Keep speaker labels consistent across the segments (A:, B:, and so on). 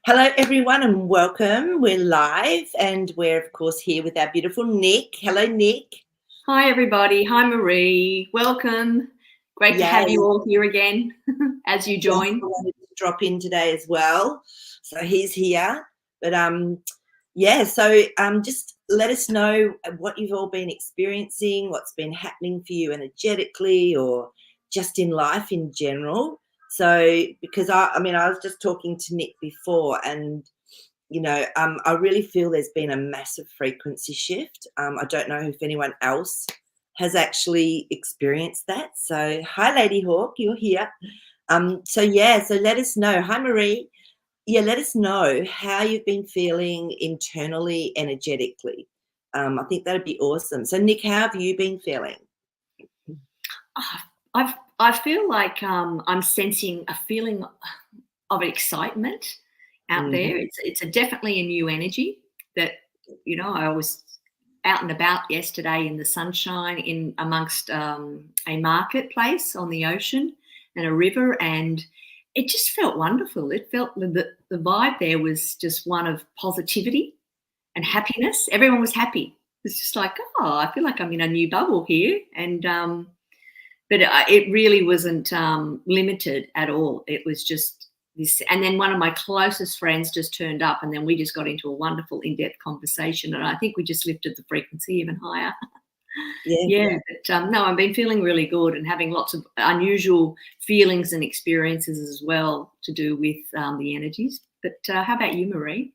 A: Hello, everyone, and welcome. We're live, and we're, of course, here with our beautiful Nick. Hello, Nick.
B: Hi, everybody. Hi, Marie. Welcome. Great to have
A: Yes.
B: you all here again as you
A: Yes,
B: join.
A: I wanted to drop in today as well. So he's here. But just let us know what you've all been experiencing, what's been happening for you energetically or just in life in general. So because I was just talking to Nick before, and I really feel there's been a massive frequency shift. I don't know if anyone else has actually experienced that. So, hi, Lady Hawk, you're here. So let us know. Hi, Marie. Yeah, let us know how you've been feeling internally, energetically. I think that'd be awesome. So, Nick, how have you been feeling?
B: I feel like I'm sensing a feeling of excitement out there. It's definitely a new energy that, I was out and about yesterday in the sunshine in amongst a marketplace on the ocean and a river, and it just felt wonderful. It felt the vibe there was just one of positivity and happiness. Everyone was happy. It's just like, oh, I feel like I'm in a new bubble here, and but it really wasn't limited at all. It was just this. And then one of my closest friends just turned up, and then we just got into a wonderful in-depth conversation, and I think we just lifted the frequency even higher.
A: Yeah.
B: But no, I've been feeling really good and having lots of unusual feelings and experiences as well to do with the energies. But how about you, Marie?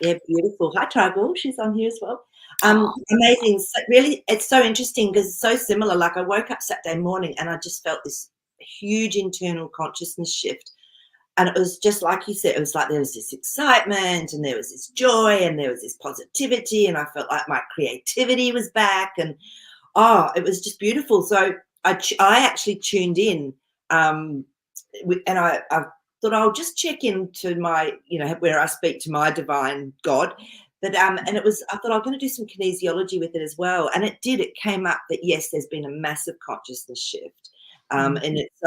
A: Yeah, beautiful. Hi, Tribal. She's on here as well.
B: Oh,
A: Amazing. So really, it's so interesting because it's so similar. Like I woke up Saturday morning and I just felt this huge internal consciousness shift. And it was just like you said, it was like there was this excitement and there was this joy and there was this positivity. And I felt like my creativity was back. And it was just beautiful. So I actually tuned in, and I thought I'll just check into my, where I speak to my divine God. But and it was, I thought I'm going to do some kinesiology with it as well, and it did. It came up that yes, there's been a massive consciousness shift, and it's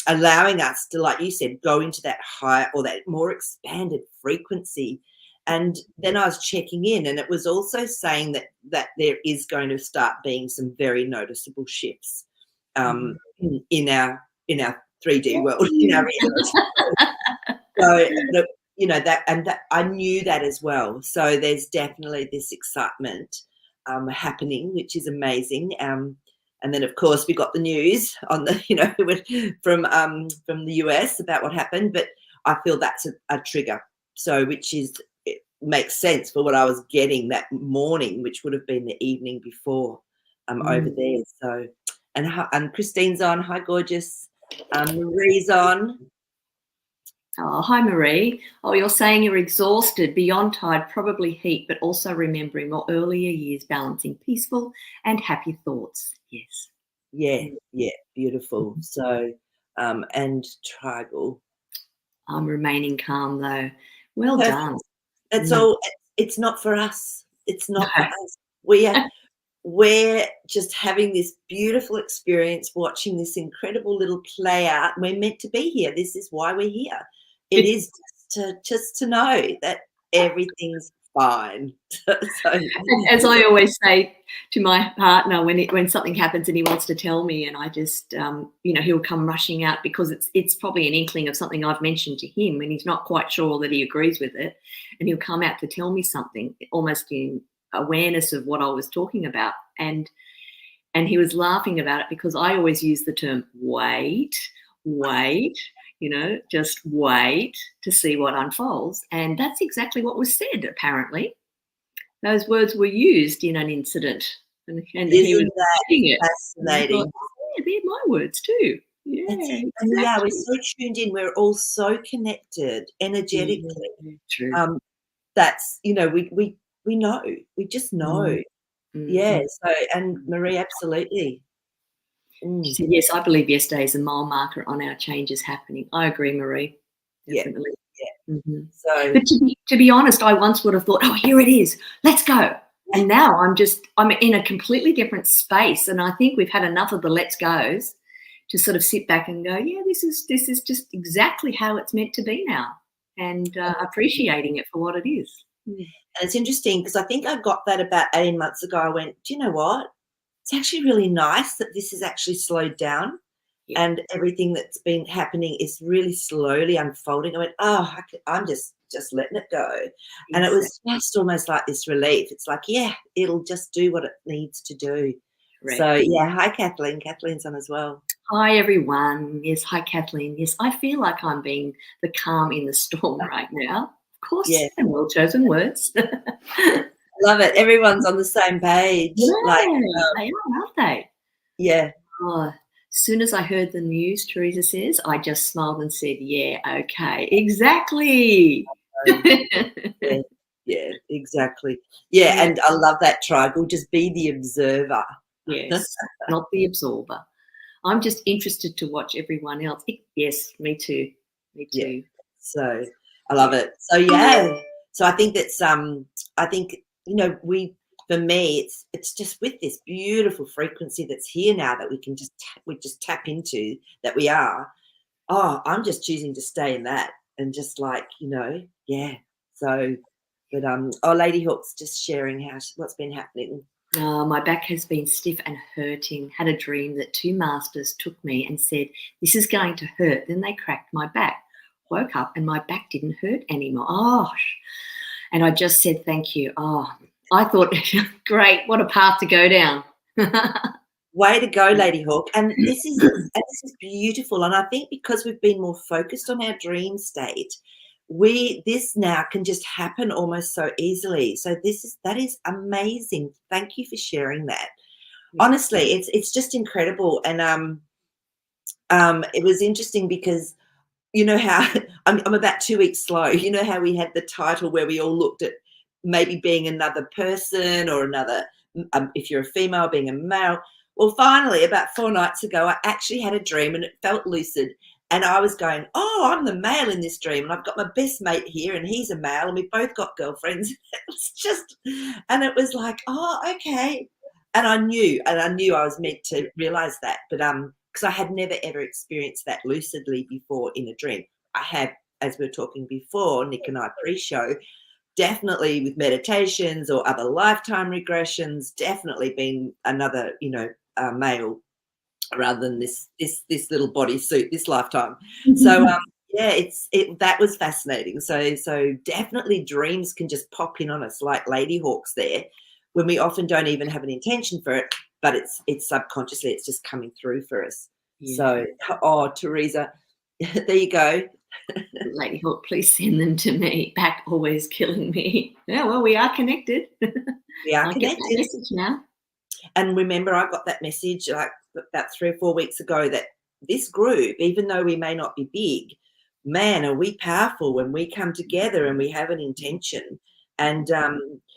A: allowing us to, like you said, go into that higher or that more expanded frequency. And then I was checking in, and it was also saying that there is going to start being some very noticeable shifts in our 3D world, in our reality. So, that I knew that as well. So there's definitely this excitement happening, which is amazing. And then, of course, we got the news on the, from the US about what happened. But I feel that's a trigger. So, it makes sense for what I was getting that morning, which would have been the evening before over there. So, and Christine's on. Hi, gorgeous. Marie's on.
B: Oh, hi, Marie. Oh, you're saying you're exhausted, beyond tired, probably heat, but also remembering more earlier years, balancing peaceful and happy thoughts. Yes.
A: Yeah, beautiful. So, and tribal.
B: I'm remaining calm, though. Well done.
A: That's all. It's not for us. It's not for us. We're just having this beautiful experience, watching this incredible little play out. We're meant to be here. This is why we're here. It is just to know that everything's fine. So,
B: as I always say to my partner, when something happens and he wants to tell me, and I just, he'll come rushing out because it's probably an inkling of something I've mentioned to him, and he's not quite sure that he agrees with it, and he'll come out to tell me something, almost in awareness of what I was talking about, and he was laughing about it because I always use the term wait, just wait to see what unfolds, and that's exactly what was said. Apparently, those words were used in an incident, and he was saying it.
A: Fascinating.
B: Thought, yeah, they're my words too. Yeah,
A: exactly. Yeah, we're so tuned in. We're all so connected energetically.
B: True.
A: That's we know. We just know. Yeah. So, and Marie, absolutely.
B: She said, yes, I believe yesterday is a mile marker on our changes happening. I agree, Marie. Definitely.
A: Yeah.
B: So, but to be honest, I once would have thought, oh, here it is, let's go. And now I'm in a completely different space, and I think we've had enough of the let's goes to sort of sit back and go, yeah, this is just exactly how it's meant to be now. and appreciating it for what it is.
A: And it's interesting because I think I got that about 18 months ago. I went, do you know what? It's actually really nice that this has actually slowed down.
B: Yeah.
A: And everything that's been happening is really slowly unfolding. I went, oh, I'm just letting it go. And it was just almost like this relief. It's like, yeah, it'll just do what it needs to do.
B: Right.
A: So, yeah, hi, Kathleen. Kathleen's on as well.
B: Hi, everyone. Yes, hi, Kathleen. Yes, I feel like I'm being the calm in the storm right now. Of course,
A: Yeah.
B: and well-chosen words.
A: Love it. Everyone's on the same page.
B: Yeah,
A: Like,
B: they are, aren't they?
A: yeah.
B: Oh, as soon as I heard the news, Teresa says, I just smiled and said, yeah, okay, exactly.
A: Yeah, exactly. Yeah, and I love that triangle. Just be the observer.
B: Yes, not the absorber. I'm just interested to watch everyone else. Yes, me too. Me too.
A: Yeah. So I love it. So yeah. So I think that's I think, you know, for me it's just with this beautiful frequency that's here now that we can just tap into, that we are. Oh, I'm just choosing to stay in that and just like, you know, yeah. So but Lady Hawk's just sharing what's been happening.
B: My back has been stiff and hurting. Had a dream that two masters took me and said, this is going to hurt. Then they cracked my back. Woke up and my back didn't hurt anymore. Oh, and I just said, thank you. Oh, I thought, great, what a path to go down.
A: Way to go, Lady Hawk. And this is beautiful. And I think because we've been more focused on our dream state, this now can just happen almost so easily. So that is amazing. Thank you for sharing that. Honestly, it's just incredible. And it was interesting because you know how I'm about 2 weeks slow. You know how we had the title where we all looked at maybe being another person or another, if you're a female, being a male. Well, finally, about 4 nights ago, I actually had a dream and it felt lucid. And I was going, oh, I'm the male in this dream. And I've got my best mate here and he's a male and we've both got girlfriends. And it was like, oh, okay. And I knew I was meant to realize that. But because I had never, ever experienced that lucidly before in a dream. I had, as we were talking before, Nick and I pre-show, definitely with meditations or other lifetime regressions, definitely been another, you know, male rather than this little bodysuit this lifetime. So yeah, that was fascinating. So definitely dreams can just pop in on us like Lady Hawks there, when we often don't even have an intention for it, but it's subconsciously, it's just coming through for us. Yeah. So, oh, Teresa, there you go.
B: Lady Hawk, please send them to me. Back always killing me. Yeah, well, we are connected.
A: We are connected.
B: Get that message now.
A: And remember, I got that message like about 3 or 4 weeks ago that this group, even though we may not be big, man, are we powerful when we come together and we have an intention. And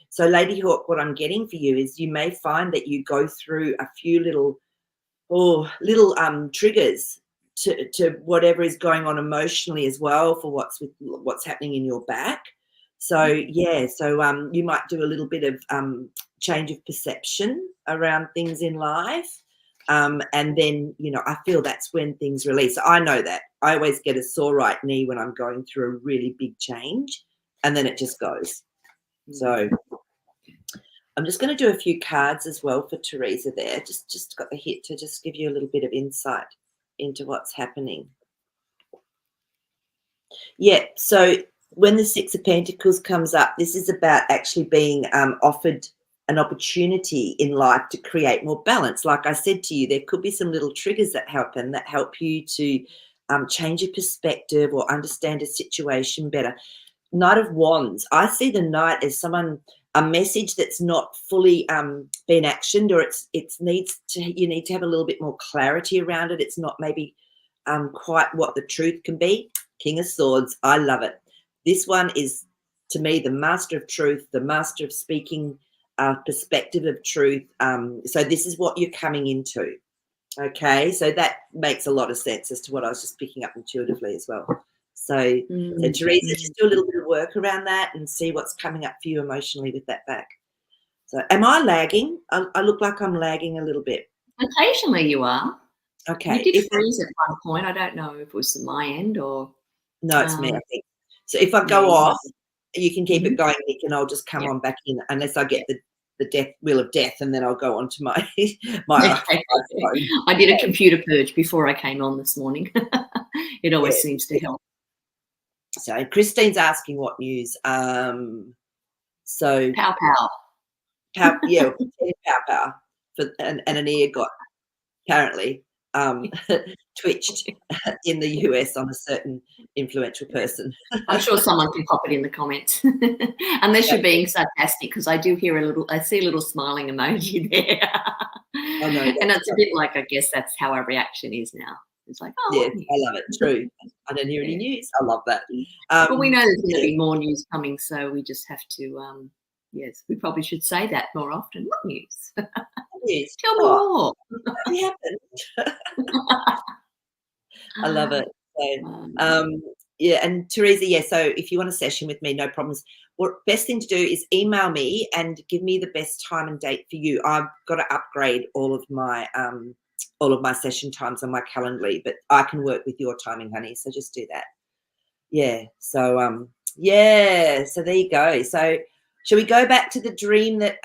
A: so, Lady Hawk, what I'm getting for you is you may find that you go through a few little triggers to whatever is going on emotionally as well for what's happening in your back. So yeah, so you might do a little bit of change of perception around things in life, and then, you know, I feel that's when things release. I know that I always get a sore right knee when I'm going through a really big change, and then it just goes. So I'm just going to do a few cards as well for Teresa there. Just got the hit to just give you a little bit of insight into what's happening. Yeah, so when the Six of Pentacles comes up, this is about actually being offered an opportunity in life to create more balance. Like I said to you, there could be some little triggers that happen that help you to change your perspective or understand a situation better. Knight of Wands. I see the Knight as a message that's not fully been actioned, or you need to have a little bit more clarity around it. It's not maybe quite what the truth can be. King of Swords. I love it. This one is, to me, the master of truth, the master of speaking perspective of truth. So this is what you're coming into. Okay, so that makes a lot of sense as to what I was just picking up intuitively as well. So Teresa, just do a little bit of work around that and see what's coming up for you emotionally with that back. So am I lagging? I look like I'm lagging a little bit.
B: Occasionally you are.
A: Okay.
B: You did freeze at one point. I don't know if it was my end or...
A: No, it's me, I think. So if I go off, you can keep
B: Mhm.
A: it going, Nick, and I'll just come
B: Yeah.
A: on back in unless I get the death wheel of death, and then I'll go on to my my iPhone.
B: I did a computer purge before I came on this morning. It always
A: Yeah.
B: seems to help.
A: So Christine's asking what news. So
B: Pow pow.
A: yeah, pow pow for and an ear got apparently twitched in the US on a certain influential person.
B: I'm sure someone can pop it in the comments. Unless you're being sarcastic, because I do hear I see a little smiling emoji there.
A: Oh no,
B: And
A: that's
B: it's a bit like, I guess that's how our reaction is now. It's like, oh,
A: yeah,
B: what news?
A: I love it. True. I don't hear any
B: Yeah.
A: news. I love that.
B: But we know there's going to
A: Yeah,
B: be more news coming, so we just have to, yes, we probably should say that more often. What news?
A: news.
B: Tell me
A: Oh,
B: more.
A: it happened. I love it. So,
B: Um,
A: yeah, and Teresa, yeah. So if you want a session with me, no problems. What best thing to do is email me and give me the best time and date for you. I've got to upgrade all of my session times on my Calendly, but I can work with your timing, honey. So just do that. Yeah. So yeah. So there you go. So shall we go back to the dream that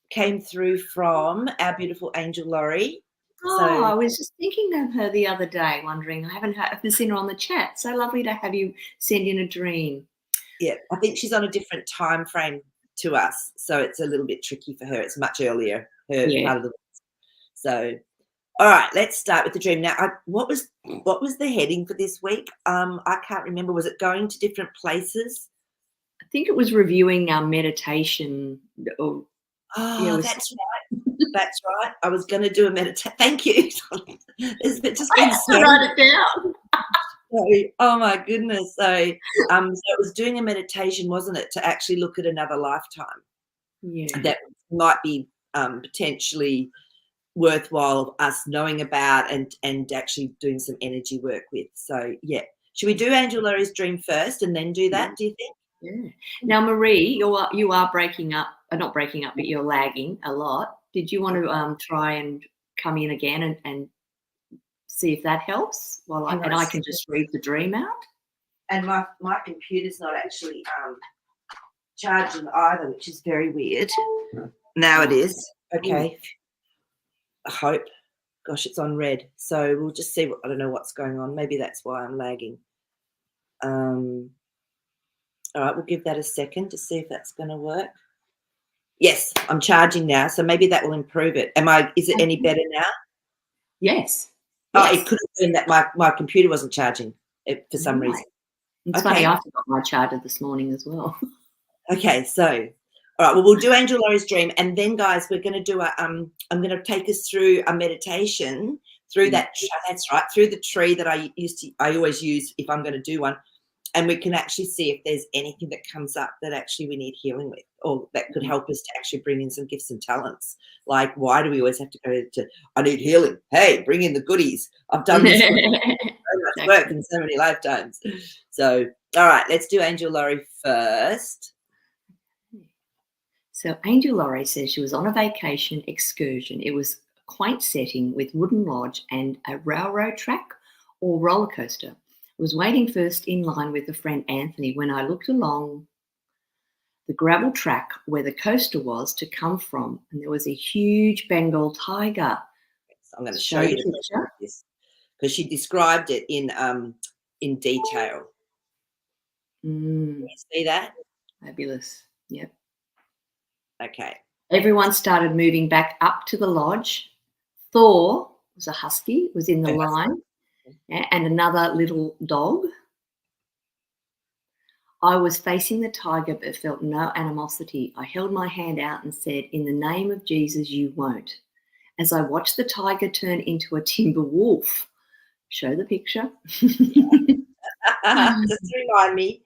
A: came through from our beautiful angel Laurie?
B: Oh, I was just thinking of her the other day, wondering, I haven't seen her on the chat. So lovely to have you send in a dream.
A: Yeah, I think she's on a different time frame to us, so it's a little bit tricky for her. It's much earlier, her
B: Yeah.
A: part of the. So, all right, let's start with the dream now. What was the heading for this week? I can't remember. Was it going to different places?
B: I think it was reviewing our meditation. Or, yeah,
A: Oh, that's right. That's right. I was going to do a meditation. Thank you. It's just
B: I
A: been
B: have
A: so.
B: to write it down.
A: Oh my goodness. So it was doing a meditation, wasn't it, to actually look at another lifetime
B: Yeah.
A: that might be potentially worthwhile us knowing about and actually doing some energy work with. So yeah. Should we do Angel Laurie's dream first and then do that, do you think?
B: Yeah. Now, Marie, you are breaking up, not breaking up, but you're lagging a lot. Did you want to try and come in again and see if that helps? I can just read the dream out.
A: And my computer's not actually charging either, which is very weird. Now it is. Okay. I hope. Gosh, it's on red. So we'll just see. I don't know what's going on. Maybe that's why I'm lagging. All right, we'll give that a second to see if that's going to work. Yes, I'm charging now, so maybe that will improve it. Is it any better now?
B: Yes.
A: Oh, it could have been that my computer wasn't charging for some
B: Right.
A: reason.
B: It's funny, I forgot my charger this morning as well.
A: Okay, so all right, well, we'll do Angel Laurie's dream, and then, guys, we're going to do I'm going to take us through a meditation through that. That's right, through the tree that I always use if I'm going to do one, and we can actually see if there's anything that comes up that actually we need healing with, or that could help us to actually bring in some gifts and talents. Like, why do we always have to go to? I need healing. Hey, bring in the goodies. I've done this so much work in so many lifetimes. So, all right, let's do Angel Laurie first.
B: So Angel Laurie says she was on a vacation excursion. It was a quaint setting with wooden lodge and a railroad track or roller coaster. I was waiting first in line with a friend Anthony when I looked along the gravel track where the coaster was to come from, and there was a huge Bengal tiger.
A: So I'm going to show you this because she described it in detail. Can you see that?
B: Fabulous. Yep.
A: Okay.
B: Everyone started moving back up to the lodge. Thor was a husky, was in the line, and another little dog. I was facing the tiger but felt no animosity. I held my hand out and said, "In the name of Jesus, you won't." As I watched the tiger turn into a timber wolf. Show the picture.
A: Just to remind me.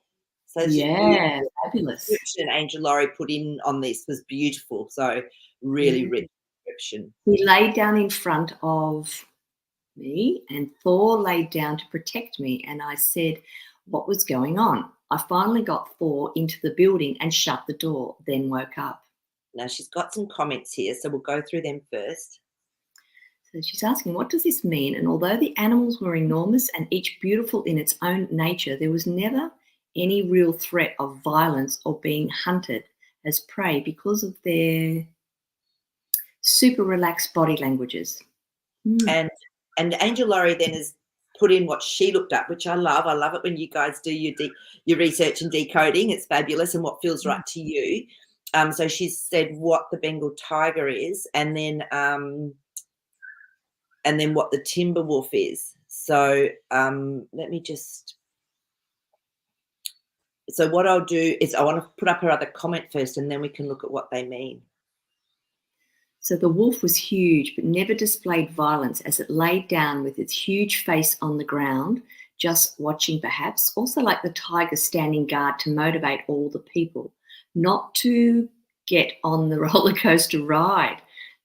A: So
B: yeah, fabulous.
A: The description Angel Laurie put in on this was beautiful. So really rich description.
B: He laid down in front of me and Thor laid down to protect me, and I said what was going on. I finally got Thor into the building and shut the door, then woke up.
A: Now she's got some comments here, so we'll go through them first.
B: So she's asking, what does this mean? And although the animals were enormous and each beautiful in its own nature, there was never any real threat of violence or being hunted as prey because of their super relaxed body languages.
A: And Angel Laurie then has put in what she looked up, which I love. I love it when you guys do your research and decoding. It's fabulous, and what feels right to you. So she's said what the Bengal tiger is, and then what the timber wolf is. So let me just. So what I'll do is I want to put up her other comment first, and then we can look at what they mean.
B: So the wolf was huge, but never displayed violence as it laid down with its huge face on the ground, just watching perhaps, also like the tiger standing guard to motivate all the people, not to get on the roller coaster ride.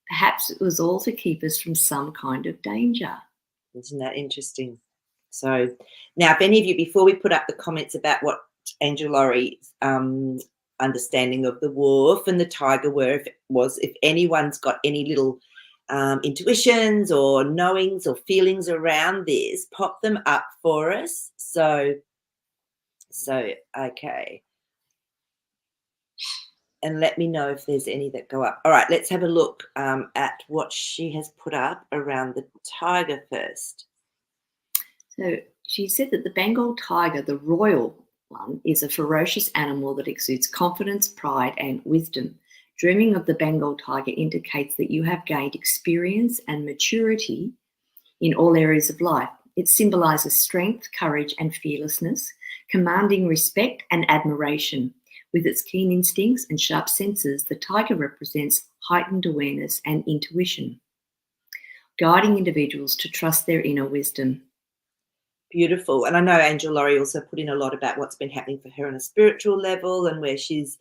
B: Perhaps it was all to keep us from some kind of danger.
A: Isn't that interesting? So now, if any of you, before we put up the comments about what Angel Laurie's understanding of the wolf and the tiger were, if anyone's got any little intuitions or knowings or feelings around this, pop them up for us. So okay. And let me know if there's any that go up. All right, let's have a look at what she has put up around the tiger first.
B: So she said that the Bengal tiger, the royal one, is a ferocious animal that exudes confidence, pride, and wisdom. Dreaming of the Bengal tiger indicates that you have gained experience and maturity in all areas of life. It symbolizes strength, courage, and fearlessness, commanding respect and admiration. With its keen instincts and sharp senses, the tiger represents heightened awareness and intuition, guiding individuals to trust their inner wisdom.
A: Beautiful. And I know Angel Laurie also put in a lot about what's been happening for her on a spiritual level, and where she's,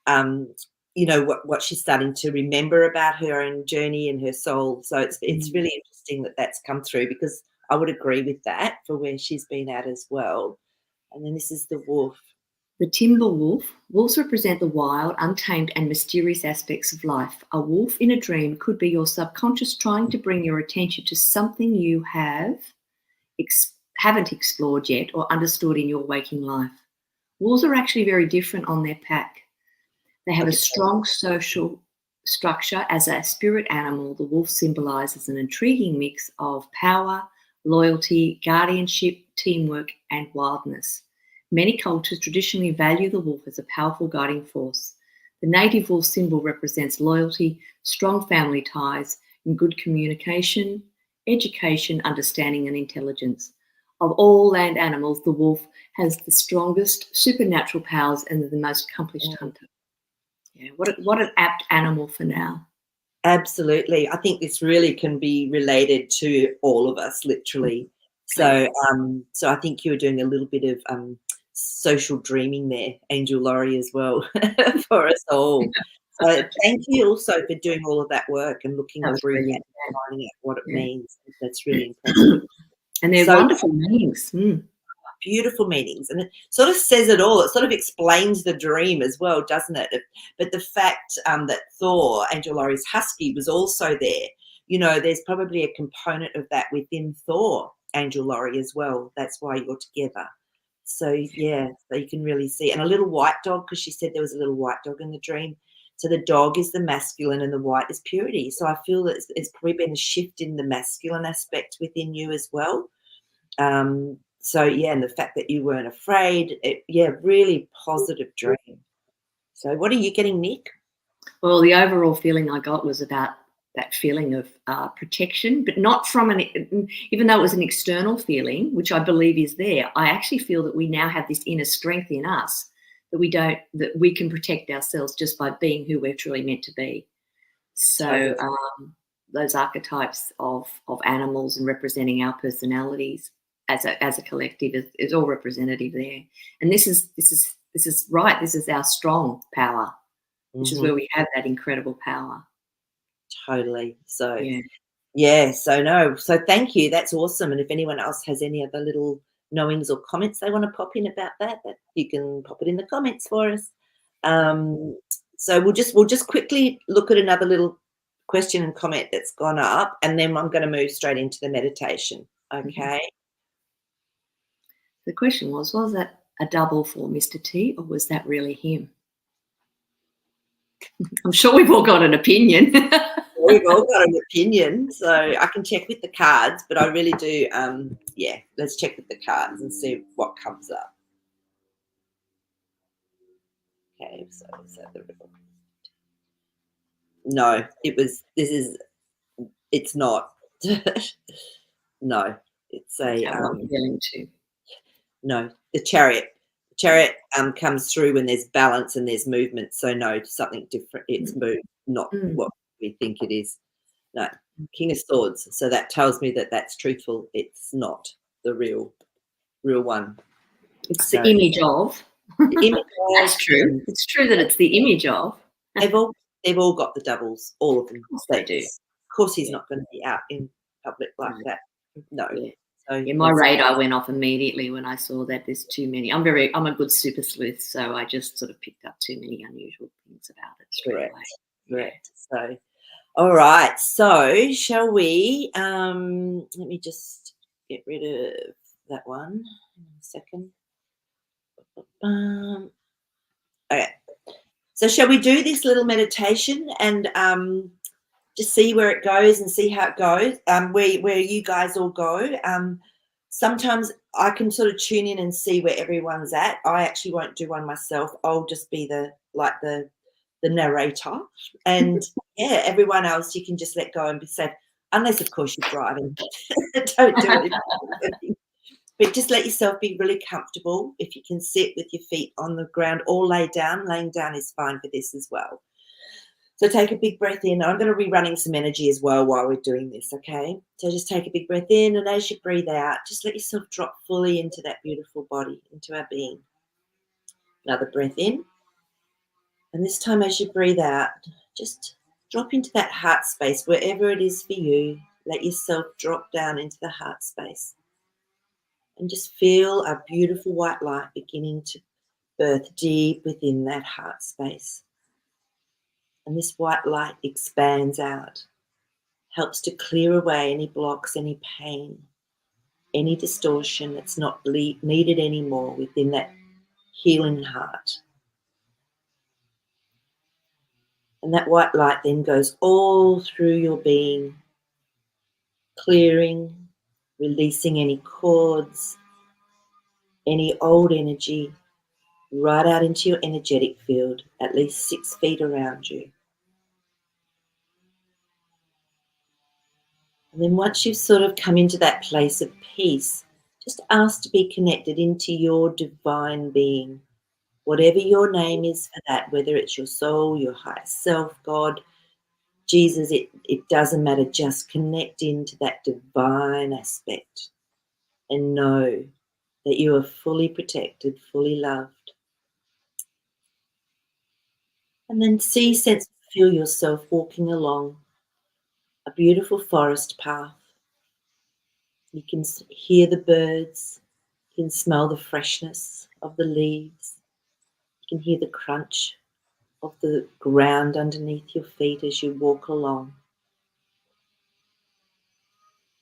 A: what she's starting to remember about her own journey and her soul. So it's really interesting that that's come through, because I would agree with that for where she's been at as well. And then this is the wolf.
B: The timber wolf. Wolves represent the wild, untamed, and mysterious aspects of life. A wolf in a dream could be your subconscious trying to bring your attention to something you haven't explored yet or understood in your waking life. Wolves are actually very different on their pack. They have a strong social structure. As a spirit animal, the wolf symbolizes an intriguing mix of power, loyalty, guardianship, teamwork, and wildness. Many cultures traditionally value the wolf as a powerful guiding force. The native wolf symbol represents loyalty, strong family ties, and good communication, education, understanding, and intelligence. Of all land animals, the wolf has the strongest supernatural powers and the most accomplished hunter. Yeah, what an apt animal for now.
A: Absolutely. I think this really can be related to all of us, literally. So I think you were doing a little bit of social dreaming there, Angel Laurie, as well, for us all. So thank you also for doing all of that work and looking through that and finding out what it means. That's really impressive.
B: And they're wonderful meanings.
A: Beautiful meanings. And it sort of says it all. It sort of explains the dream as well, doesn't it? But the fact that Thor, Angel Laurie's husky, was also there, there's probably a component of that within Thor, Angel Laurie, as well. That's why you're together. So, yeah, so you can really see. And a little white dog, because she said there was a little white dog in the dream. So the dog is the masculine and the white is purity. So I feel that it's probably been a shift in the masculine aspect within you as well. So, yeah, and the fact that you weren't afraid, really positive dream. So what are you getting, Nick?
B: Well, the overall feeling I got was about that feeling of protection, but not from even though it was an external feeling, which I believe is there, I actually feel that we now have this inner strength in us that we can protect ourselves just by being who we're truly meant to be. So those archetypes of animals and representing our personalities as a collective is all representative there. And this is right. This is our strong power. This is where we have that incredible power.
A: Totally. So so thank you. That's awesome. And if anyone else has any other little knowings or comments they want to pop in about that you can pop it in the comments for us. So we'll just quickly look at another little question and comment that's gone up, and then I'm going to move straight into the meditation. Okay.
B: The question was that a double for Mr. T, or was that really him? I'm sure we've all got an opinion.
A: We've all got an opinion, so I can check with the cards, but I really do. Let's check with the cards and see what comes up. Okay, so is that the river? No, it's not. No, it's a
B: feeling too.
A: No, the chariot. The chariot comes through when there's balance and there's movement. So no, something different. It's moved, not what we think it is. No, King of Swords. So that tells me that that's truthful. It's not the real one.
B: It's the image of. That's true. It's true that it's the image of.
A: They've all got the doubles, all of them.
B: Of course they do.
A: Of course, he's not going to be out in public like that. No.
B: Yeah.
A: So
B: my radar went off immediately when I saw that there's too many. I'm a good super sleuth, so I just sort of picked up too many unusual things about it straight away.
A: Correct. So, all right. So, shall we? Let me just get rid of that one in a second. Okay. So, shall we do this little meditation and just see where it goes and see how it goes? Where you guys all go. Sometimes I can sort of tune in and see where everyone's at. I actually won't do one myself. I'll just be the narrator, and everyone else you can just let go and be safe, unless of course you're driving. Don't do anything. But just let yourself be really comfortable. If you can sit with your feet on the ground or laying down is fine for this as well. So take a big breath in. I'm going to be running some energy as well while we're doing this, okay? So just take a big breath in, and as you breathe out, just let yourself drop fully into that beautiful body, into our being. Another breath in. And this time as you breathe out, just drop into that heart space, wherever it is for you. Let yourself drop down into the heart space. And just feel a beautiful white light beginning to birth deep within that heart space. And this white light expands out, helps to clear away any blocks, any pain, any distortion that's not needed anymore within that healing heart. And that white light then goes all through your being, clearing, releasing any cords, any old energy, right out into your energetic field, at least 6 feet around you. And then once you've sort of come into that place of peace, just ask to be connected into your divine being. Whatever your name is for that, whether it's your soul, your higher self, God, Jesus, it doesn't matter. Just connect into that divine aspect and know that you are fully protected, fully loved. And then see, sense, feel yourself walking along a beautiful forest path. You can hear the birds. You can smell the freshness of the leaves. You can hear the crunch of the ground underneath your feet as you walk along.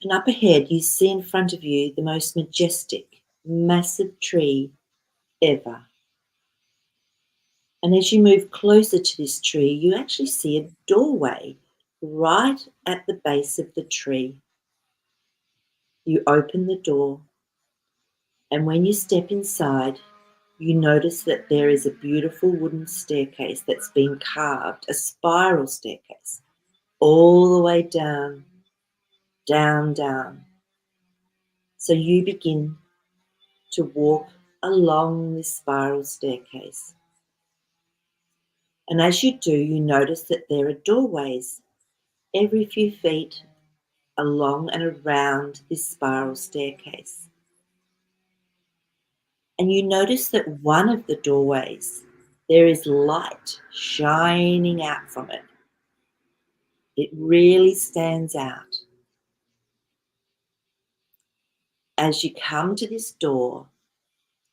A: And up ahead, you see in front of you the most majestic, massive tree ever. And as you move closer to this tree, you actually see a doorway right at the base of the tree. You open the door, and when you step inside, you notice that there is a beautiful wooden staircase that's been carved, a spiral staircase, all the way down, down, down. So you begin to walk along this spiral staircase. And as you do, you notice that there are doorways every few feet along and around this spiral staircase. And you notice that one of the doorways, there is light shining out from it. It really stands out. As you come to this door,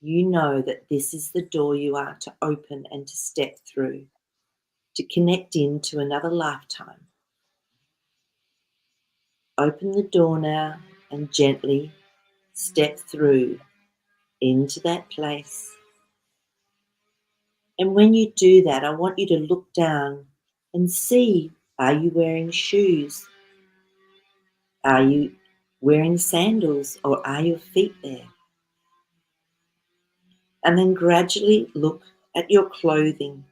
A: you know that this is the door you are to open and to step through, to connect into another lifetime, Open the door now and gently step through into that place. And when you do that, I want you to look down and see, are you wearing shoes? Are you wearing sandals, or are your feet there? And then gradually look at your clothing.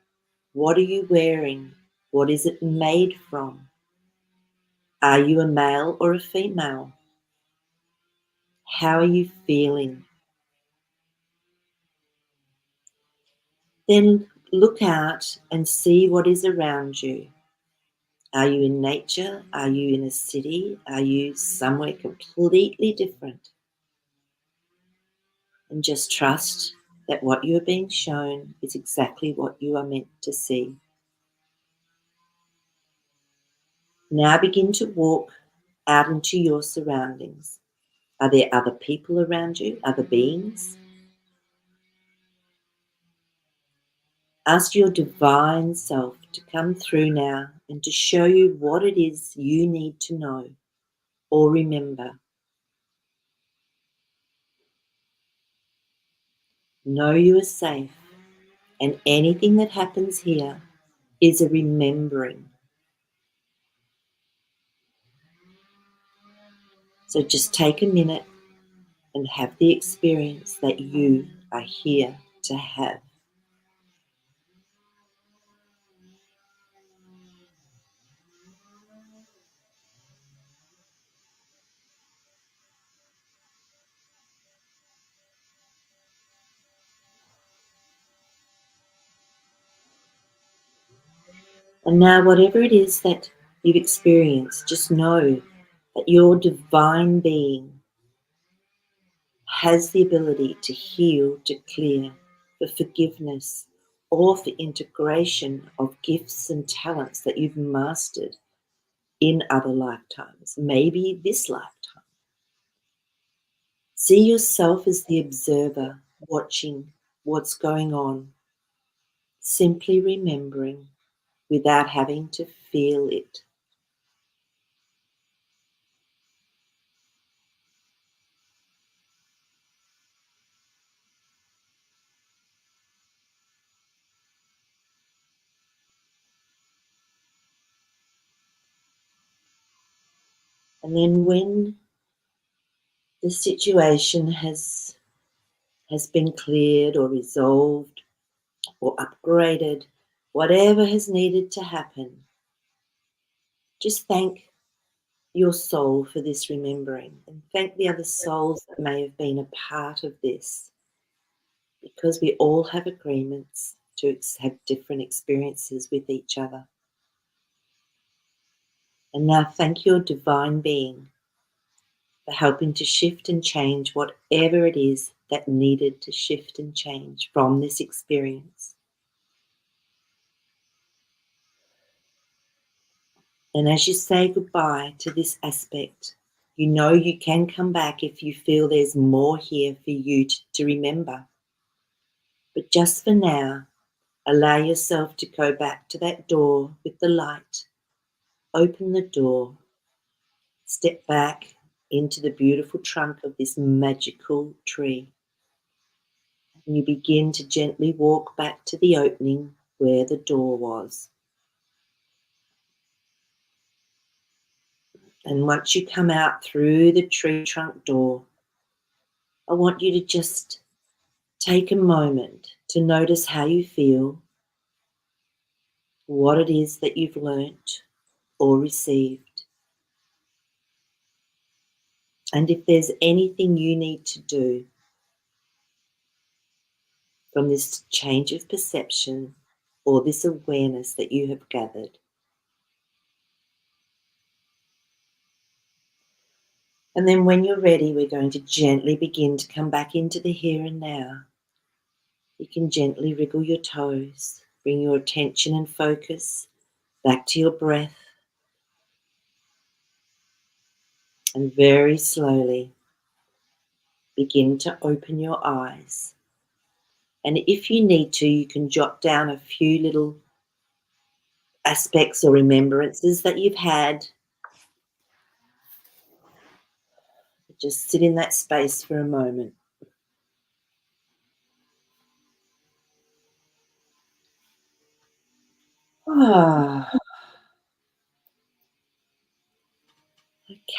A: What are you wearing? What is it made from? Are you a male or a female? How are you feeling? Then look out and see what is around you. Are you in nature? Are you in a city? Are you somewhere completely different? And just trust that what you are being shown is exactly what you are meant to see. Now begin to walk out into your surroundings. Are there other people around you, other beings? Ask your divine self to come through now and to show you what it is you need to know or remember. Know you are safe, and anything that happens here is a remembering. So just take a minute and have the experience that you are here to have. And now, whatever it is that you've experienced, just know that your divine being has the ability to heal, to clear, for forgiveness, or for integration of gifts and talents that you've mastered in other lifetimes, maybe this lifetime. See yourself as the observer, watching what's going on, simply remembering without having to feel it. And then when the situation has been cleared or resolved or upgraded, whatever has needed to happen, just thank your soul for this remembering, and thank the other souls that may have been a part of this, because we all have agreements to have different experiences with each other. And now thank your divine being for helping to shift and change whatever it is that needed to shift and change from this experience. And as you say goodbye to this aspect, you know you can come back if you feel there's more here for you to remember. But just for now, allow yourself to go back to that door with the light. Open the door. Step back into the beautiful trunk of this magical tree. And you begin to gently walk back to the opening where the door was. And once you come out through the tree trunk door, I want you to just take a moment to notice how you feel, what it is that you've learnt or received, and if there's anything you need to do from this change of perception or this awareness that you have gathered. And then when you're ready, we're going to gently begin to come back into the here and now. You can gently wriggle your toes, bring your attention and focus back to your breath, and very slowly begin to open your eyes. And if you need to, you can jot down a few little aspects or remembrances that you've had Just sit in that space for a moment. Ah.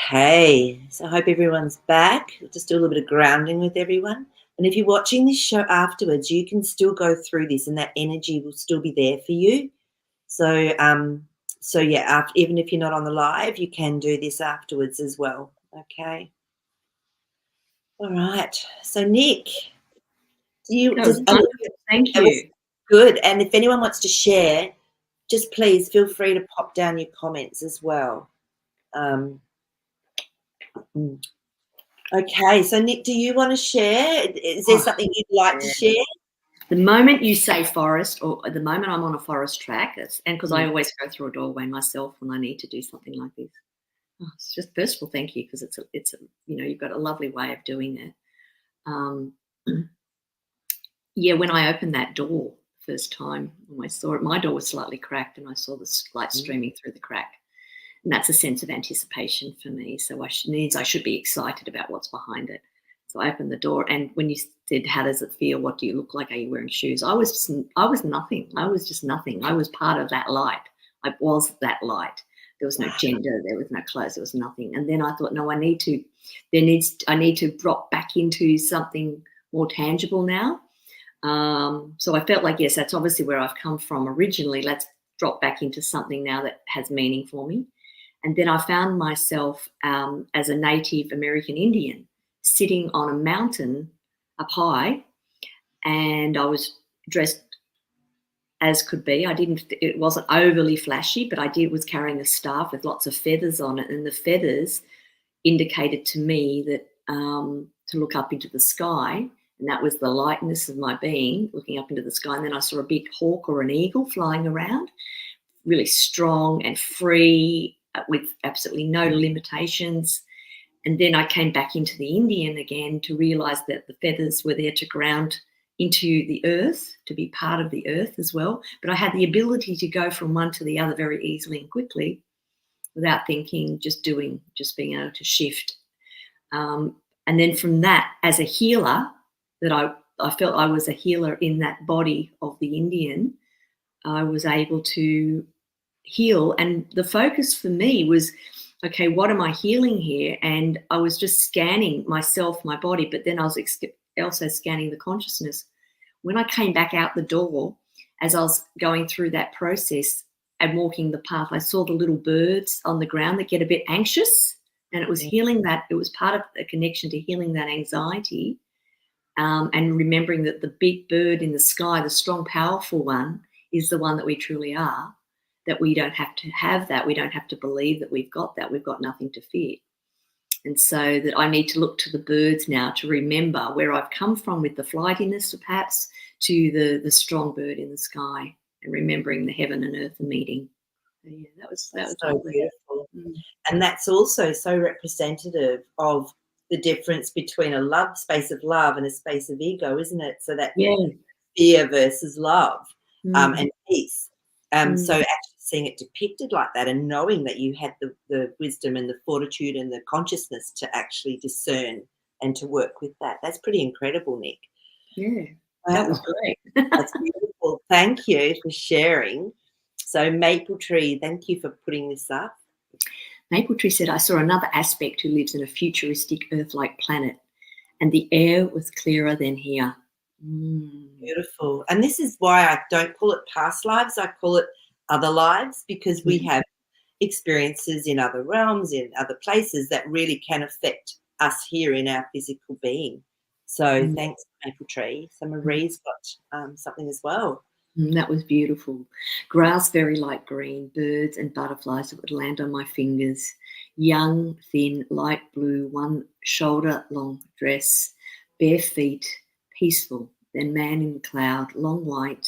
A: Okay, so I hope everyone's back. We'll just do a little bit of grounding with everyone. And if you're watching this show afterwards, you can still go through this and that energy will still be there for you. So yeah, even if you're not on the live, you can do this afterwards as well. Okay. All right. So Nick,
B: That was wonderful. Thank
A: it was
B: you.
A: good. And if anyone wants to share, just please feel free to pop down your comments as well. Okay, so Nick, do you want to share? Is there something you'd like to share?
B: The moment you say forest, or the moment I'm on a forest track, and because I always go through a doorway myself when I need to do something like this. Oh, it's just first of all, thank you, because it's a you've got a lovely way of doing it. Yeah, when I opened that door first time, when I saw it, my door was slightly cracked, and I saw the light streaming through the crack. And that's a sense of anticipation for me. So I should be excited about what's behind it. So I opened the door, and when you said, "How does it feel? What do you look like? Are you wearing shoes?" I was nothing. I was just nothing. I was part of that light. I was that light. There was no gender. There was no clothes. There was nothing. And then I thought, no, I need to drop back into something more tangible now. So I felt like, yes, that's obviously where I've come from originally. Let's drop back into something now that has meaning for me. And then I found myself as a Native American Indian sitting on a mountain up high, and I was dressed as could be. It wasn't overly flashy, but I was carrying a staff with lots of feathers on it, and the feathers indicated to me that to look up into the sky, and that was the lightness of my being, looking up into the sky. And then I saw a big hawk or an eagle flying around, really strong and free, with absolutely no limitations. And then I came back into the Indian again to realize that the feathers were there to ground into the earth, to be part of the earth as well. But I had the ability to go from one to the other very easily and quickly without thinking, just being able to shift. And then from that, as a healer, that I felt I was a healer in that body of the Indian, I was able to heal. And the focus for me was, okay, what am I healing here? And I was just scanning myself, my body, but then I was also scanning the consciousness. When I came back out the door, as I was going through that process and walking the path, I saw the little birds on the ground that get a bit anxious, and it was healing that. It was part of a connection to healing that anxiety, and remembering that the big bird in the sky, the strong, powerful one, is the one that we truly are. That we don't have to have that. We don't have to believe that we've got that. We've got nothing to fear. And so that I need to look to the birds now to remember where I've come from with the flightiness, perhaps, to the strong bird in the sky, and remembering the heaven and earth meeting. So, yeah, that was
A: so beautiful. And that's also so representative of the difference between a space of love and a space of ego, isn't it? So that fear versus love and peace. So actually seeing it depicted like that, and knowing that you had the wisdom and the fortitude and the consciousness to actually discern and to work with that. That's pretty incredible, Nick.
B: Yeah, that was great.
A: That's beautiful. Thank you for sharing. So Maple Tree, thank you for putting this up.
B: Maple Tree said, I saw another aspect who lives in a futuristic Earth-like planet, and the air was clearer than here.
A: Beautiful. And this is why I don't call it past lives. I call it other lives, because we have experiences in other realms, in other places that really can affect us here in our physical being. So thanks, Maple Tree. So Marie's got something as well.
B: That was beautiful. Grass very light green, birds and butterflies that would land on my fingers. Young, thin, light blue, one shoulder long dress, bare feet, peaceful. Then man in the cloud, long white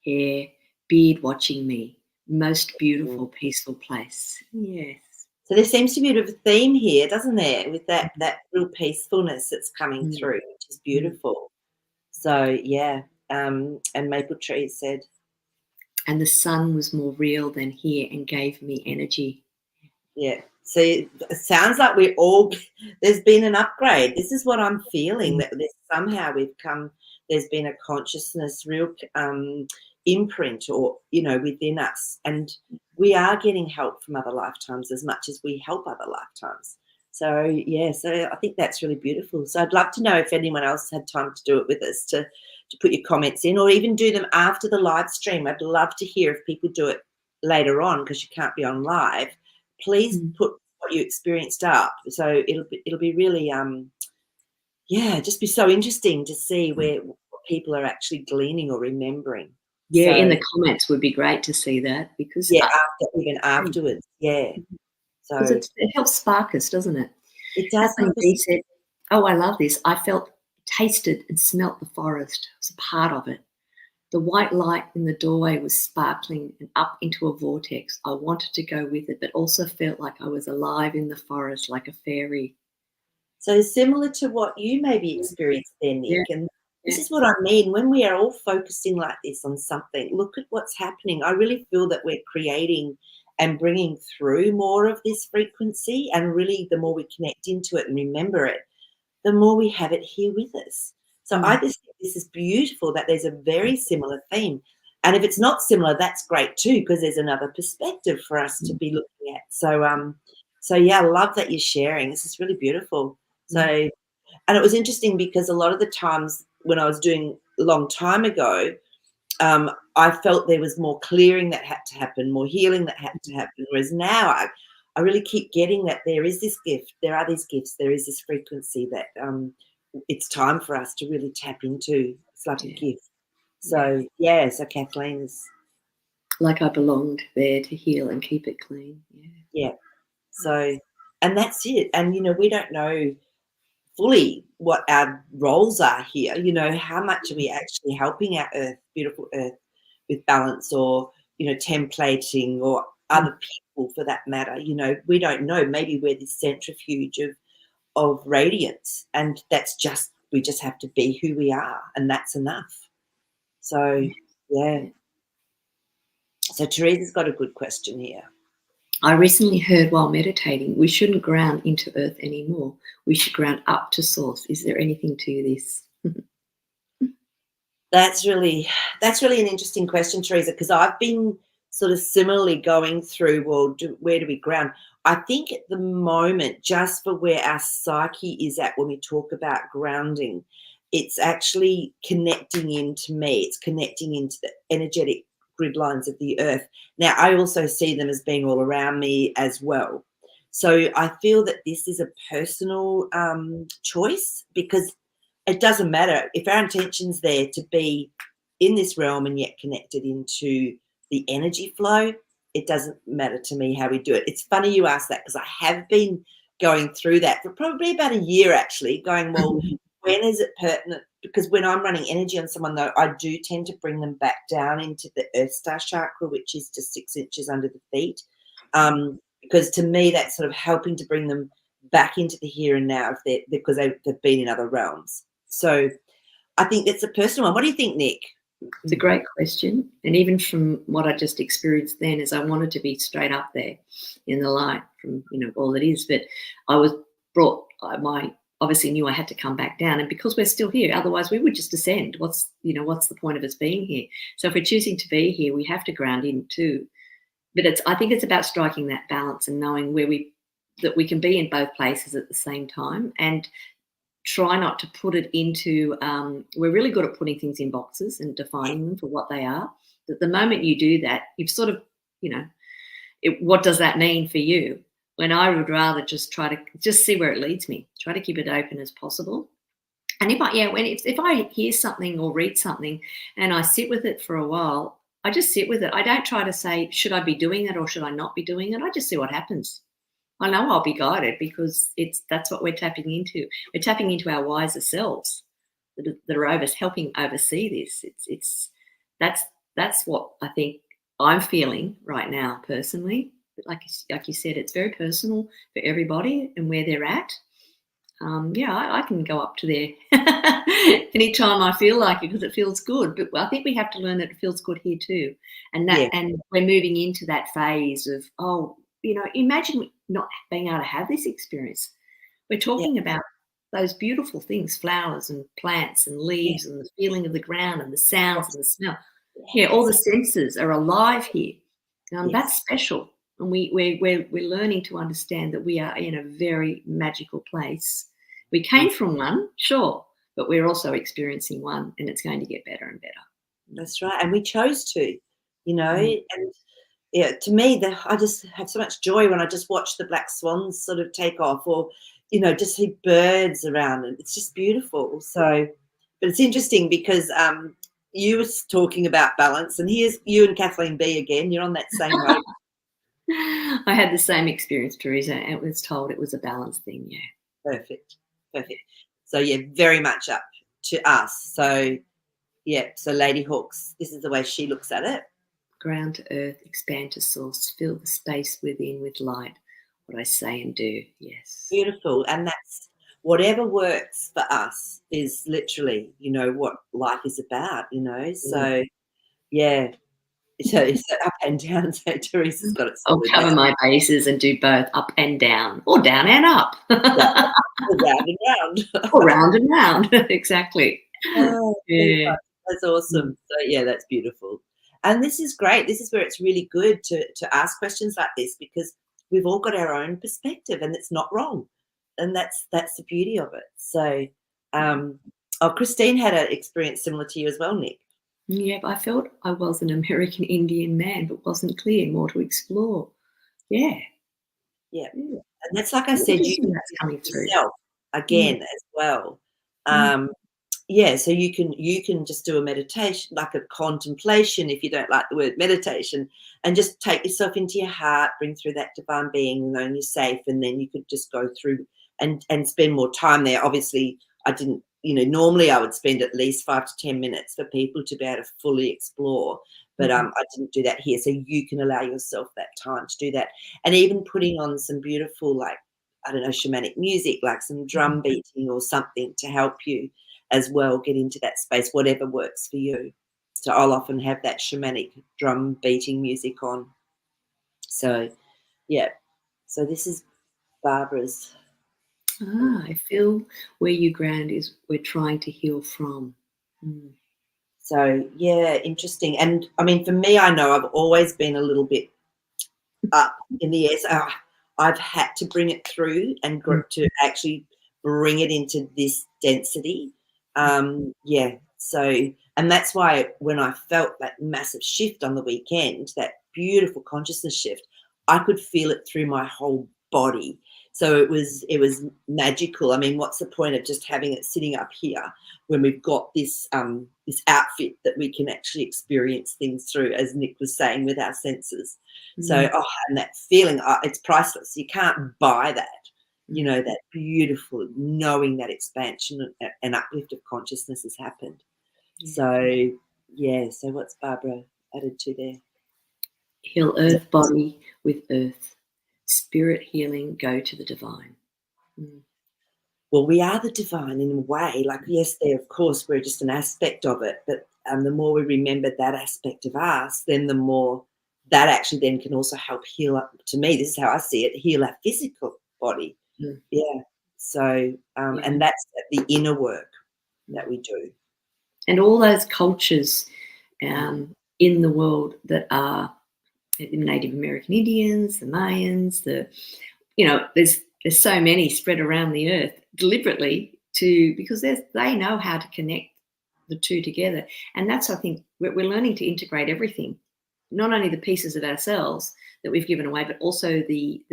B: hair, beard watching me. Most beautiful, peaceful place. Yes.
A: So there seems to be a bit of a theme here, doesn't there, with that real peacefulness that's coming through, which is beautiful. So, yeah. And Maple Tree said,
B: and the sun was more real than here and gave me energy.
A: Yeah, So it sounds like there's been an upgrade. This is what I'm feeling, that somehow there's been a consciousness, real imprint, or, within us. And we are getting help from other lifetimes as much as we help other lifetimes. So, yeah, so I think that's really beautiful. So I'd love to know if anyone else had time to do it with us, to put your comments in, or even do them after the live stream. I'd love to hear if people do it later on, because you can't be on live. Please put what you experienced up. So it'll be really, just be so interesting to see what people are actually gleaning or remembering.
B: Yeah,
A: so,
B: in the comments would be great to see that, because
A: even afterwards. Yeah. So
B: because it helps spark us, doesn't it?
A: it does.
B: He said, "Oh, I love this. I felt, tasted and smelt the forest. It was a part of it. The white light in the doorway was sparkling and up into a vortex. I wanted to go with it, but also felt like I was alive in the forest, like a fairy."
A: So similar to what you maybe experienced there, Nick.
B: Yeah.
A: And this is what I mean. When we are all focusing like this on something, look at what's happening. I really feel that we're creating and bringing through more of this frequency. And really, the more we connect into it and remember it, the more we have it here with us. So I just think this is beautiful, that there's a very similar theme. And if it's not similar, that's great too, because there's another perspective for us to be looking at. So yeah, I love that you're sharing. This is really beautiful. So, and it was interesting because a lot of the times when I was doing a long time ago, I felt there was more clearing that had to happen, more healing that had to happen. Whereas now I really keep getting that there is this gift, there are these gifts, there is this frequency that it's time for us to really tap into. It's like a gift. So, so Kathleen is...
B: Like I belonged there to heal and keep it clean.
A: Yeah. So, and that's it. And, we don't know fully what our roles are here. How much are we actually helping our earth, beautiful earth, with balance, or, templating, or other people for that matter. We don't know. Maybe we're this centrifuge of radiance, and we just have to be who we are, and that's enough. So, yeah. So Teresa's got a good question here.
B: I recently heard while meditating, we shouldn't ground into earth anymore. We should ground up to source. Is there anything to this?
A: That's really an interesting question, Teresa, because I've been sort of similarly going through, where do we ground? I think at the moment, just for where our psyche is at when we talk about grounding, it's actually connecting into me. It's connecting into the energetic grid lines of the earth. Now, I also see them as being all around me as well. So I feel that this is a personal choice, because it doesn't matter if our intention's there to be in this realm and yet connected into the energy flow. It doesn't matter to me how we do it. It's funny you ask that, because I have been going through that for probably about a year, actually, going, well, when is it pertinent? Because when I'm running energy on someone, though, I do tend to bring them back down into the Earth Star chakra, which is just 6 inches under the feet. Because to me, that's sort of helping to bring them back into the here and now, because they've been in other realms. So I think that's a personal one. What do you think, Nick?
B: It's a great question. And even from what I just experienced then, is I wanted to be straight up there in the light from, all it is. But I was brought, obviously knew I had to come back down. And because we're still here, otherwise we would just descend. What's the point of us being here? So if we're choosing to be here, we have to ground in too. But I think it's about striking that balance and knowing that we can be in both places at the same time, and try not to put it into, we're really good at putting things in boxes and defining them for what they are. That the moment you do that, you've sort of, what does that mean for you? When I would rather just try to just see where it leads me, try to keep it open as possible. And if I hear something or read something and I sit with it for a while, I just sit with it. I don't try to say, should I be doing it or should I not be doing it? I just see what happens. I know I'll be guided, because that's what we're tapping into. We're tapping into our wiser selves that are helping oversee this. That's what I think I'm feeling right now personally. But like you said, it's very personal for everybody and where they're at. I can go up to there anytime I feel like it, because it feels good. But I think we have to learn that it feels good here too, and we're moving into that phase of, imagine not being able to have this experience. We're talking about those beautiful things, flowers and plants and leaves and the feeling of the ground and the sounds and the smell. Yeah, all the senses are alive here. That's special. And we're learning to understand that we are in a very magical place. We came from one, sure, but we're also experiencing one, and it's going to get better and better.
A: That's right. And we chose to, and yeah, to me, I just have so much joy when I just watch the black swans sort of take off, or, just see birds around, and it's just beautiful. So, but it's interesting because you were talking about balance, and here's you and Kathleen B again. You're on that same road.
B: I had the same experience, Teresa, and was told it was a balance thing. Yeah.
A: Perfect. So yeah, very much up to us. So yeah, so Lady Hawks, this is the way she looks at it.
B: Ground to earth, expand to source, fill the space within with light. What I say and do, yes.
A: Beautiful, and that's whatever works for us is literally, what life is about. So yeah. So up and down. So Teresa's got it.
B: I'll cover my bases and do both up and down, or down and up.
A: Or round and round.
B: Or round and round, exactly.
A: Oh, yeah. That's awesome. So yeah, that's beautiful. And this is great. This is where it's really good to ask questions like this, because we've all got our own perspective, and it's not wrong. And that's the beauty of it. So Christine had an experience similar to you as well, Nick.
B: Yeah, I felt I was an American Indian man, but wasn't clear, more to explore. Yeah.
A: And that's, like I said, you can
B: coming through
A: yourself again as well. So you can just do a meditation, like a contemplation, if you don't like the word meditation, and just take yourself into your heart, bring through that divine being, knowing you're safe, and then you could just go through and spend more time there. Obviously, I didn't, normally I would spend at least 5 to 10 minutes for people to be able to fully explore, but I didn't do that here. So you can allow yourself that time to do that, and even putting on some beautiful, like, I don't know, shamanic music, like some drum beating or something to help you as well get into that space, whatever works for you. So I'll often have that shamanic drum beating music on. So yeah, so this is Barbara's.
B: I feel where you ground is we're trying to heal from.
A: So yeah, interesting. And I mean, for me, I know I've always been a little bit up in the air. So I've had to bring it through and to actually bring it into this density. So, and that's why when I felt that massive shift on the weekend, that beautiful consciousness shift, I could feel it through my whole body. So it was magical. I mean, what's the point of just having it sitting up here when we've got this this outfit that we can actually experience things through, as Nick was saying, with our senses. So, and that feeling, it's priceless. You can't buy that. That beautiful knowing that expansion and uplift of consciousness has happened. So, yeah. So what's Barbara added to there?
B: Heal earth body with earth. Spirit healing, go to the divine.
A: Well, we are the divine in a way. Like, yes, there, of course, we're just an aspect of it. But the more we remember that aspect of us, then the more that actually then can also help heal up. To me, this is how I see it, heal our physical body. Yeah. So, and that's the inner work that we do.
B: And all those cultures in the world that are Native American Indians, the Mayans, there's so many spread around the earth deliberately because they know how to connect the two together. And that's, I think, we're learning to integrate everything, not only the pieces of ourselves that we've given away, but also the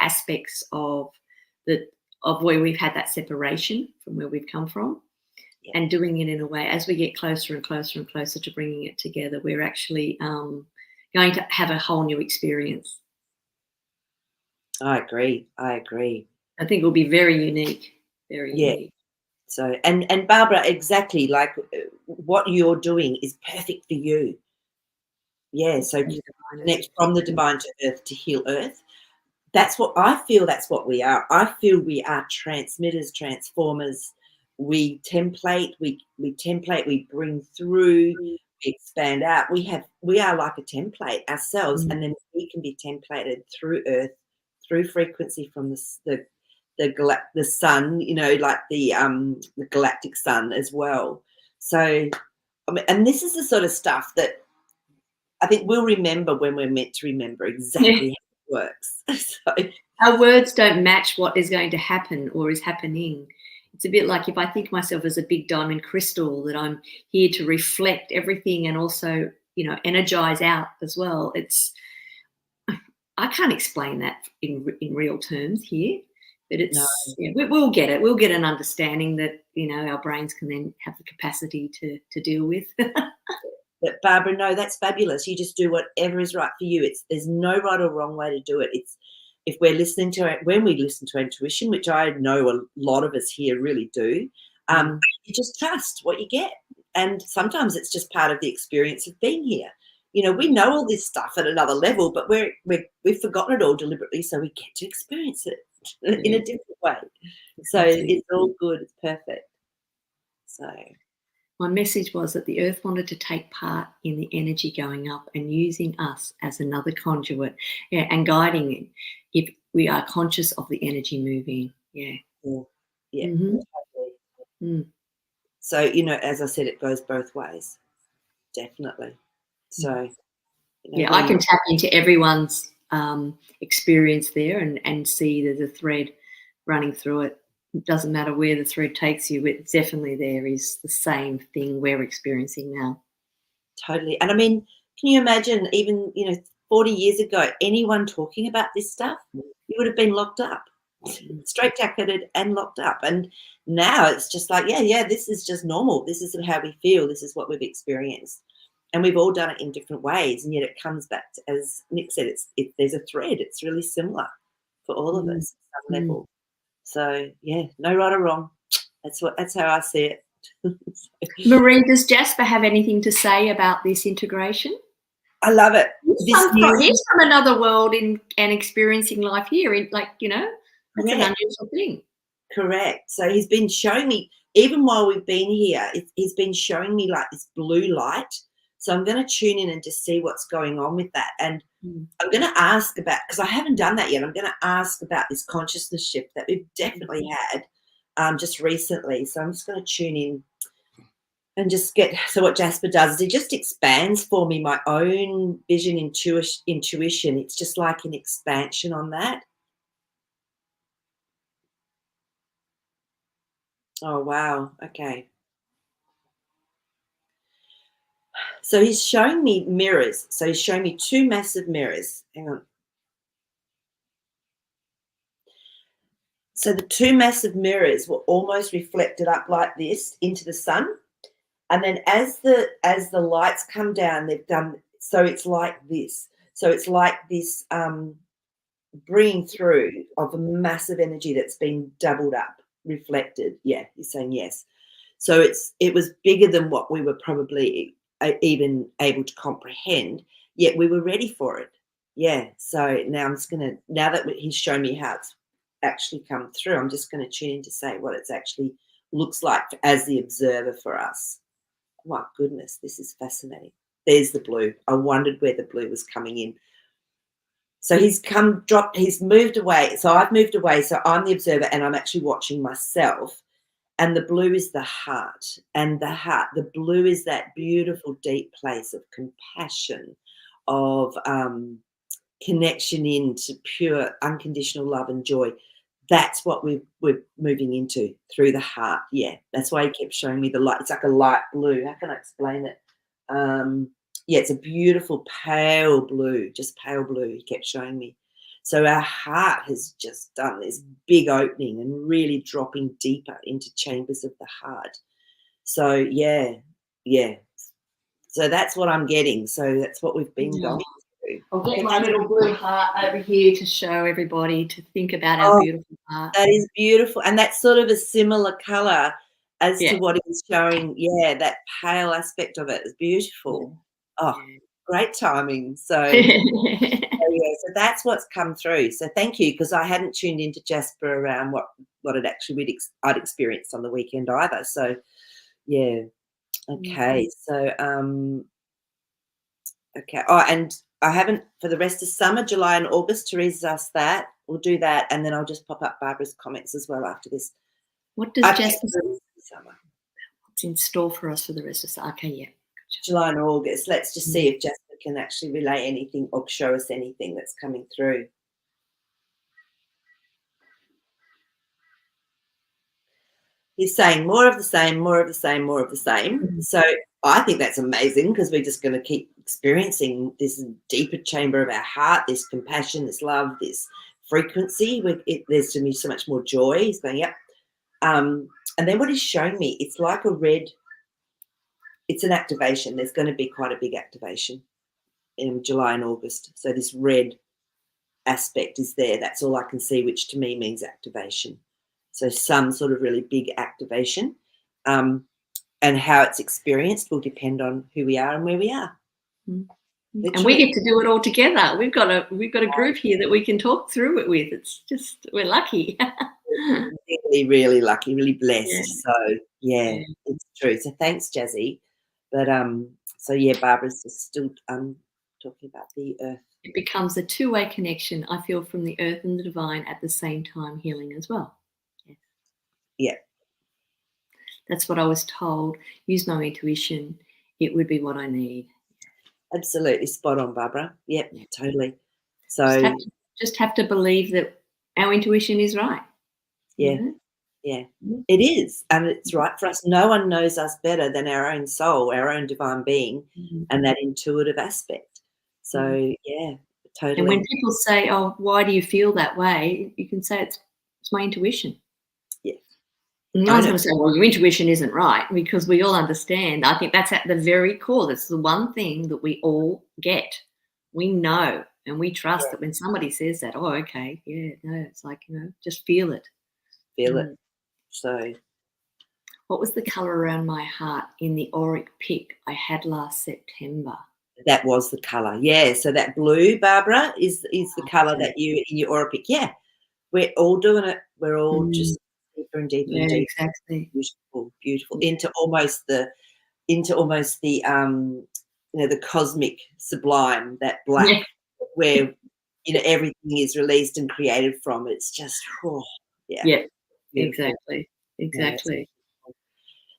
B: aspects of where we've had that separation from where we've come from, and doing it in a way as we get closer and closer and closer to bringing it together, we're actually going to have a whole new experience.
A: I agree. I
B: think it'll be very unique. Very unique.
A: So, and Barbara, exactly, like what you're doing is perfect for you. Yeah. So connect from the divine to earth to heal earth. That's what I feel. That's what we are. I feel we are transmitters, transformers. We template. We bring through. We expand out. We are like a template ourselves, and then we can be templated through earth, through frequency from the sun, you know, like the galactic sun as well. So, I mean, and this is the sort of stuff that I think we'll remember when we're meant to remember exactly how it works. So,
B: Our words don't match what is going to happen or is happening. It's a bit like if I think of myself as a big diamond crystal, that I'm here to reflect everything and also, you know, energize out as well. I can't explain that in real terms here, but
A: no.
B: we'll get it. We'll get an understanding that, you know, our brains can then have the capacity to deal with.
A: But Barbara, no, that's fabulous. You just do whatever is right for you. There's no right or wrong way to do it. It's if we're listening to it, when we listen to intuition, which I know a lot of us here really do, you just trust what you get. And sometimes it's just part of the experience of being here. You know, we know all this stuff at another level, but we've forgotten it all deliberately, so we get to experience it in a different way. So it's all good. It's perfect. So
B: my message was that the earth wanted to take part in the energy going up and using us as another conduit, and guiding it if we are conscious of the energy moving. Yeah.
A: Totally.
B: Mm.
A: So, you know, as I said, it goes both ways. Definitely. So, you know,
B: I can tap into everyone's experience there and see there's a thread running through it. It doesn't matter where the thread takes you, it's definitely there is the same thing we're experiencing now.
A: Totally. And I mean, can you imagine even, you know, 40 years ago, anyone talking about this stuff, you would have been locked up, straitjacketed and locked up. And now it's just like, yeah, this is just normal. This is how we feel. This is what we've experienced. And we've all done it in different ways. And yet it comes back to, as Nick said, there's a thread. It's really similar for all of us at some level. So, yeah, no right or wrong. That's how I see it.
B: Marie, does Jasper have anything to say about this integration?
A: I love it.
B: He's from another world and experiencing life here. Like, you know, that's an unusual thing.
A: Correct. So he's been showing me, even while we've been here, he's been showing me like this blue light. So I'm going to tune in and just see what's going on with that. And I'm going to ask about, because I haven't done that yet, I'm going to ask about this consciousness shift that we've definitely had just recently. So I'm just going to tune in and just so what Jasper does is he just expands for me my own vision, intuition. It's just like an expansion on that. Oh, wow. Okay. So he's showing me mirrors. So he's showing me two massive mirrors. Hang on. So the two massive mirrors were almost reflected up like this into the sun. And then as the lights come down, they've done, so it's like this. So it's like this bringing through of a massive energy that's been doubled up, reflected. Yeah, you're saying yes. So it was bigger than what we were probably even able to comprehend, yet we were ready for it. Yeah. So now now that he's shown me how it's actually come through, I'm just going to tune in to say what it's actually looks like as the observer for us. My goodness, this is fascinating. There's the blue. I wondered where the blue was coming in. So he's moved away. So I've moved away. So I'm the observer and I'm actually watching myself. And the blue is the heart. And the blue is that beautiful, deep place of compassion, of connection into pure, unconditional love and joy. That's what we're moving into through the heart. Yeah, that's why he kept showing me the light. It's like a light blue. How can I explain it? Yeah, it's a beautiful pale blue, just pale blue. He kept showing me. So our heart has just done this big opening and really dropping deeper into chambers of the heart. So yeah. So that's what I'm getting. So that's what we've been going through.
B: I'll get my little blue heart over here to show everybody to think about our beautiful heart.
A: That is beautiful. And that's sort of a similar colour as to what he's showing. Yeah, that pale aspect of it is beautiful. Oh, great timing. So, so that's what's come through. So thank you, because I hadn't tuned into Jasper around what it actually I'd experienced on the weekend either. So, yeah. Okay. So, okay. Oh, and I haven't for the rest of summer, July and August. Teresa's asked that. We'll do that, and then I'll just pop up Barbara's comments as well after this.
B: What does
A: Okay,
B: Jasper
A: for the rest of summer,
B: what's in store for us for the rest of the okay, yeah.
A: July and August. Let's just see if Jasper can actually relay anything or show us anything that's coming through. He's saying more of the same, more of the same, more of the same. So I think that's amazing because we're just going to keep experiencing this deeper chamber of our heart, this compassion, this love, this frequency. There's to me so much more joy. He's going, yep. And then what he's showing me, it's like a red, it's an activation. There's going to be quite a big activation in July and August. So this red aspect is there. That's all I can see, which to me means activation. So some sort of really big activation, and how it's experienced will depend on who we are and where we are.
B: Literally. And we get to do it all together. We've got a group here that we can talk through it with. It's just we're lucky.
A: Really, really lucky, really blessed. Yeah. So yeah, it's true. So thanks, Jazzy. But so yeah, Barbara's just still talking about the earth.
B: It becomes a two-way connection. I feel from the earth and the divine at the same time, healing as well.
A: Yeah.
B: That's what I was told. Use my intuition. It would be what I need.
A: Absolutely spot on, Barbara. Yep, totally. So
B: just have to believe that our intuition is right.
A: Yeah. Yeah. It is. And it's right for us. No one knows us better than our own soul, our own divine being, and that intuitive aspect. So yeah, totally.
B: And when people say, oh, why do you feel that way? You can say it's my intuition. No one's going to say, well, your intuition isn't right, because we all understand. I think that's at the very core. That's the one thing that we all get. We know and we trust that when somebody says that, oh, okay, yeah, no, it's like, just feel it.
A: Feel it. So.
B: What was the colour around my heart in the auric pick I had last September?
A: That was the colour, yeah. So that blue, Barbara, is the colour that you in your auric pick. Yeah, we're all doing it. We're all just deeper and deeper and deeper.
B: Exactly.
A: Beautiful, beautiful. Into almost the the cosmic sublime, that black where everything is released and created from. It's just
B: exactly. Yeah.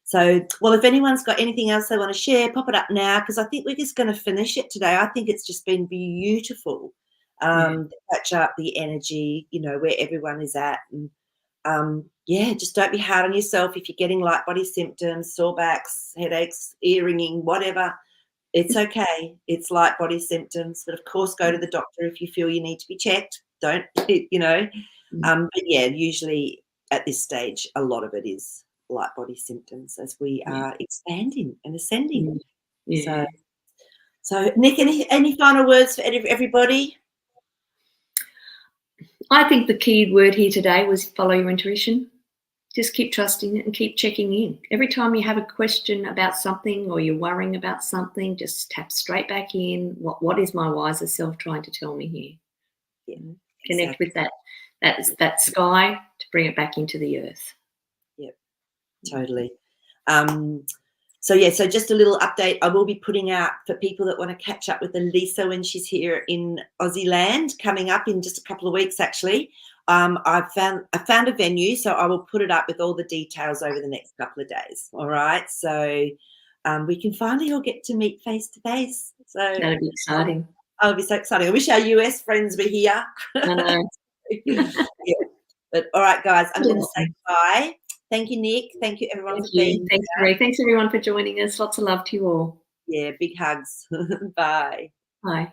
A: So, well, if anyone's got anything else they want to share, pop it up now, because I think we're just going to finish it today. I think it's just been beautiful to catch up the energy, where everyone is at. And just don't be hard on yourself if you're getting light body symptoms, sore backs, headaches, ear ringing, whatever. It's okay. It's light body symptoms. But, of course, go to the doctor if you feel you need to be checked. Don't, But, yeah, usually at this stage, a lot of it is light body symptoms as we are expanding and ascending. So Nick, any final words for everybody?
B: I think the key word here today was follow your intuition. Just keep trusting it and keep checking in. Every time you have a question about something or you're worrying about something, just tap straight back in. What is my wiser self trying to tell me here? Connect with that sky to bring it back into the earth.
A: Totally. So just a little update. I will be putting out for people that want to catch up with Elisa when she's here in Aussie land, coming up in just a couple of weeks, actually. I found a venue, so I will put it up with all the details over the next couple of days. All right. So we can finally all get to meet face to face. So
B: that'll be exciting.
A: Oh, it'll be so exciting. I wish our US friends were here.
B: I know.
A: But all right, guys, I'm going to say bye. Thank you, Nick. Thank you, everyone, for being here.
B: Thanks, Marie. Thanks, everyone, for joining us. Lots of love to you all.
A: Yeah, big hugs. Bye.
B: Bye.